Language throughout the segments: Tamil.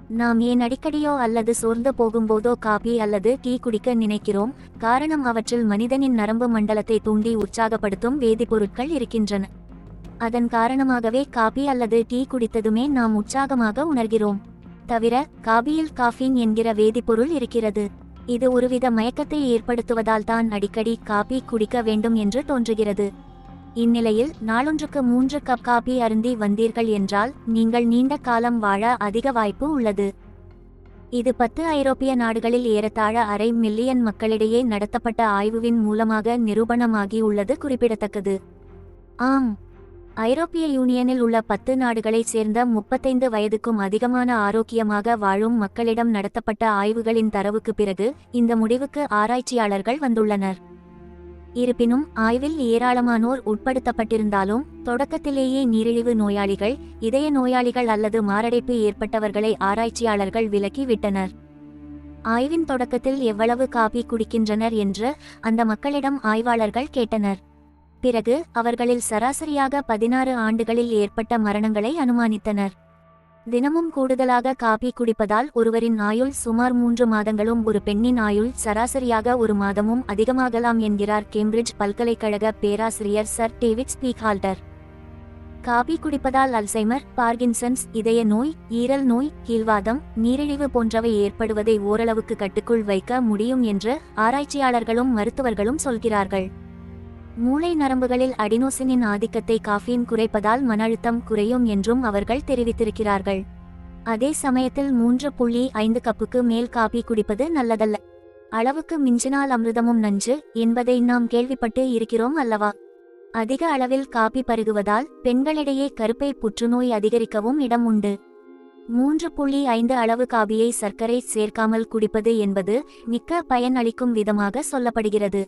நாம் ஏன் அடிக்கடியோ அல்லது சோர்ந்து போகும்போதோ காபி அல்லது டீ குடிக்க நினைக்கிறோம்? காரணம், அவற்றில் மனிதனின் நரம்பு மண்டலத்தை தூண்டி உற்சாகப்படுத்தும் வேதிப்பொருட்கள் இருக்கின்றன. அதன் காரணமாகவே காபி அல்லது டீ குடித்ததுமே நாம் உற்சாகமாக உணர்கிறோம். தவிர, காபியில் காஃபின் என்கிற வேதிப்பொருள் இருக்கிறது. இது ஒருவித மயக்கத்தை ஏற்படுத்துவதால் தான் அடிக்கடி காபி குடிக்க வேண்டும் என்று தோன்றுகிறது. இந்நிலையில், நாளொன்றுக்கு 3 கப் காபி அருந்தி வந்தீர்கள் என்றால் நீங்கள் நீண்ட காலம் வாழ அதிக வாய்ப்பு உள்ளது. இது 10 ஐரோப்பிய நாடுகளில் ஏறத்தாழ 1/2 மில்லியன் மக்களிடையே நடத்தப்பட்ட ஆய்வுவின் மூலமாக நிரூபணமாகி உள்ளது குறிப்பிடத்தக்கது. ஆம், ஐரோப்பிய யூனியனில் உள்ள 10 நாடுகளைச் சேர்ந்த 35 வயதுக்கும் அதிகமான ஆரோக்கியமாக வாழும் மக்களிடம் நடத்தப்பட்ட ஆய்வுகளின் தரவுக்கு பிறகு இந்த முடிவுக்கு ஆராய்ச்சியாளர்கள் வந்துள்ளனர். இருப்பினும், ஆய்வில் ஏராளமானோர் உட்படுத்தப்பட்டிருந்தாலும் தொடக்கத்திலேயே நீரிழிவு நோயாளிகள், இதய நோயாளிகள் அல்லது மாரடைப்பு ஏற்பட்டவர்களை ஆராய்ச்சியாளர்கள் விலக்கி விட்டனர். ஆய்வின் தொடக்கத்தில் எவ்வளவு காபி குடிக்கின்றனர் என்று அந்த மக்களிடம் ஆய்வாளர்கள் கேட்டனர். பிறகு அவர்களில் சராசரியாக 16 ஆண்டுகளில் ஏற்பட்ட மரணங்களை அனுமானித்தனர். தினமும் கூடுதலாக காபி குடிப்பதால் ஒருவரின் ஆயுள் சுமார் 3 மாதங்களும் ஒரு பெண்ணின் ஆயுள் சராசரியாக 1 மாதமும் அதிகமாகலாம் என்கிறார் கேம்பிரிட்ஜ் பல்கலைக்கழக பேராசிரியர் சர் டேவிட் ஸ்பீக்ஹால்டர். காபி குடிப்பதால் அல்சைமர், பார்கின்சன்ஸ், இதய நோய், ஈரல் நோய், கீழ்வாதம், நீரிழிவு போன்றவை ஏற்படுவதை ஓரளவுக்கு கட்டுக்குள் வைக்க முடியும் என்று ஆராய்ச்சியாளர்களும் மருத்துவர்களும் சொல்கிறார்கள். மூளை நரம்புகளில் அடினோசினின் ஆதிக்கத்தை காஃபீன் குறைப்பதால் மன அழுத்தம் குறையும் என்றும் அவர்கள் தெரிவித்திருக்கிறார்கள். அதே சமயத்தில் 3.5 கப்புக்கு மேல் காபி குடிப்பது நல்லதல்ல. அளவுக்கு மிஞ்சினால் அமிர்தமும் நஞ்சு என்பதை நாம் கேள்விப்பட்டு இருக்கிறோம் அல்லவா? அதிக அளவில் காபி பருகுவதால் பெண்களிடையே கருப்பை புற்றுநோய் அதிகரிக்கவும் இடம் உண்டு. 3.5 அளவு காபியை சர்க்கரை சேர்க்காமல் குடிப்பது என்பது மிக்க பயன் அளிக்கும் விதமாக சொல்லப்படுகிறது.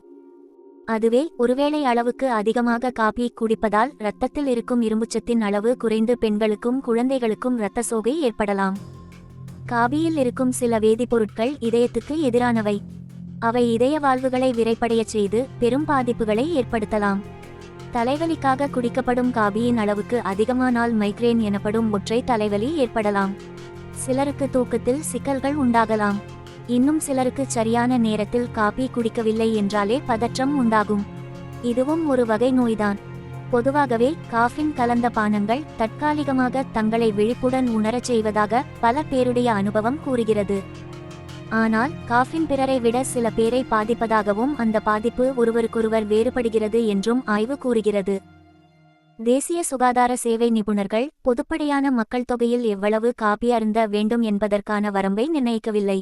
அதுவே ஒருவேளை அளவுக்கு அதிகமாக காபி குடிப்பதால் இரத்தத்தில் இருக்கும் இரும்புச்சத்தின் அளவு குறைந்து பெண்களுக்கும் குழந்தைகளுக்கும் இரத்த சோகை ஏற்படலாம். காபியில் இருக்கும் சில வேதிப்பொருட்கள் இதயத்துக்கு எதிரானவை. அவை இதய வால்வுகளை விரைப்படையச் செய்து பெரும் பாதிப்புகளை ஏற்படுத்தலாம். தலைவலிக்காக குடிக்கப்படும் காபியின் அளவுக்கு அதிகமானால் மைக்ரேன் எனப்படும் ஒற்றை தலைவலி ஏற்படலாம். சிலருக்கு தூக்கத்தில் சிக்கல்கள் உண்டாகலாம். இன்னும் சிலருக்கு சரியான நேரத்தில் காபி குடிக்கவில்லை என்றாலே பதற்றம் உண்டாகும். இதுவும் ஒரு வகை நோய்தான். பொதுவாகவே காஃபின் கலந்த பானங்கள் தற்காலிகமாக தங்களை விழிப்புடன் உணரச் செய்வதாக பல பேருடைய அனுபவம் கூறுகிறது. ஆனால் காஃபின் பிறரை விட சில பேரை பாதிப்பதாகவும் அந்த பாதிப்பு ஒருவருக்கொருவர் வேறுபடுகிறது என்றும் ஆய்வு கூறுகிறது. தேசிய சுகாதார சேவை நிபுணர்கள் பொதுப்படையான மக்கள் தொகையில் எவ்வளவு காபி அருந்த வேண்டும் என்பதற்கான வரம்பை நிர்ணயிக்கவில்லை.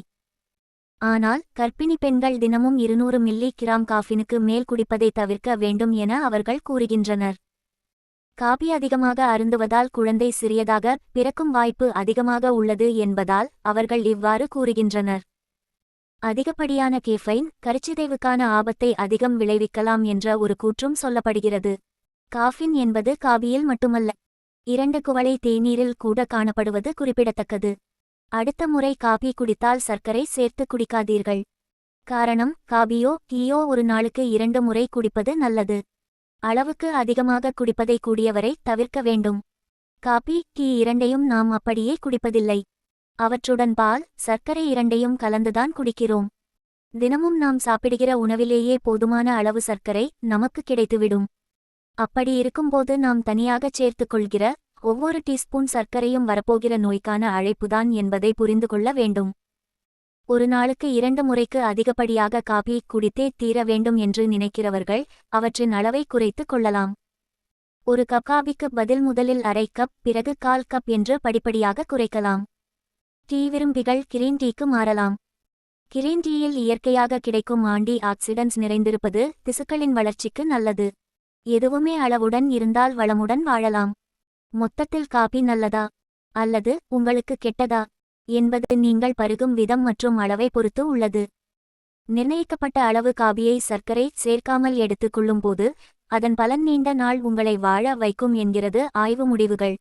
ஆனால் கர்ப்பிணி பெண்கள் தினமும் 200 மில்லி கிராம் காஃபினுக்கு மேல் குடிப்பதை தவிர்க்க வேண்டும் என அவர்கள் கூறுகின்றனர். காபி அதிகமாக அருந்துவதால் குழந்தை சிறியதாக பிறக்கும் வாய்ப்பு அதிகமாக உள்ளது என்பதால் அவர்கள் இவ்வாறு கூறுகின்றனர். அதிகப்படியான கேஃபைன் கருச்சிதைவுக்கான ஆபத்தை அதிகம் விளைவிக்கலாம் என்ற ஒரு கூற்றும் சொல்லப்படுகிறது. காஃபின் என்பது காபியில் மட்டுமல்ல, 2 குவளை தேநீரில் கூட காணப்படுவது குறிப்பிடத்தக்கது. அடுத்த முறை காபி குடித்தால் சர்க்கரை சேர்த்து குடிக்காதீர்கள். காரணம், காபியோ டீயோ ஒரு நாளுக்கு 2 முறை குடிப்பது நல்லது. அளவுக்கு அதிகமாக குடிப்பதை கூடியவரை தவிர்க்க வேண்டும். காபி, டீ இரண்டையும் நாம் அப்படியே குடிப்பதில்லை. அவற்றுடன் பால், சர்க்கரை இரண்டையும் கலந்துதான் குடிக்கிறோம். தினமும் நாம் சாப்பிடுகிற உணவிலேயே போதுமான அளவு சர்க்கரை நமக்கு கிடைத்துவிடும். அப்படி இருக்கும்போது நாம் தனியாகச் சேர்த்துக்கொள்கிற ஒவ்வொரு டீஸ்பூன் சர்க்கரையும் வரப்போகிற நோய்க்கான அழைப்புதான் என்பதை புரிந்து கொள்ள வேண்டும். ஒரு நாளுக்கு 2 முறைக்கு அதிகப்படியாக காபி குடித்தே தீர வேண்டும் என்று நினைக்கிறவர்கள் அவற்றின் அளவை குறைத்து கொள்ளலாம். ஒரு கப் காபிக்கு பதில் முதலில் அரை கப், பிறகு 1/4 கப் என்று படிப்படியாக குறைக்கலாம். டீ விரும்பிகள் கிரீன் டீக்கு மாறலாம். கிரீன் டீயில் இயற்கையாக கிடைக்கும் ஆன்டி ஆக்சிடென்ட்ஸ் நிறைந்திருப்பது திசுக்களின் வளர்ச்சிக்கு நல்லது. எதுவுமே அளவுடன் இருந்தால் வளமுடன் வாழலாம். மொத்தத்தில் காபி நல்லதா அல்லது உங்களுக்கு கெட்டதா என்பது நீங்கள் பருகும் விதம் மற்றும் அளவை பொறுத்து உள்ளது. நிர்ணயிக்கப்பட்ட அளவு காபியை சர்க்கரை சேர்க்காமல் எடுத்துக்கொள்ளும் போது அதன் பலன் நீண்ட நாள் உங்களை வாழ வைக்கும் என்கிறது ஆய்வு முடிவுகள்.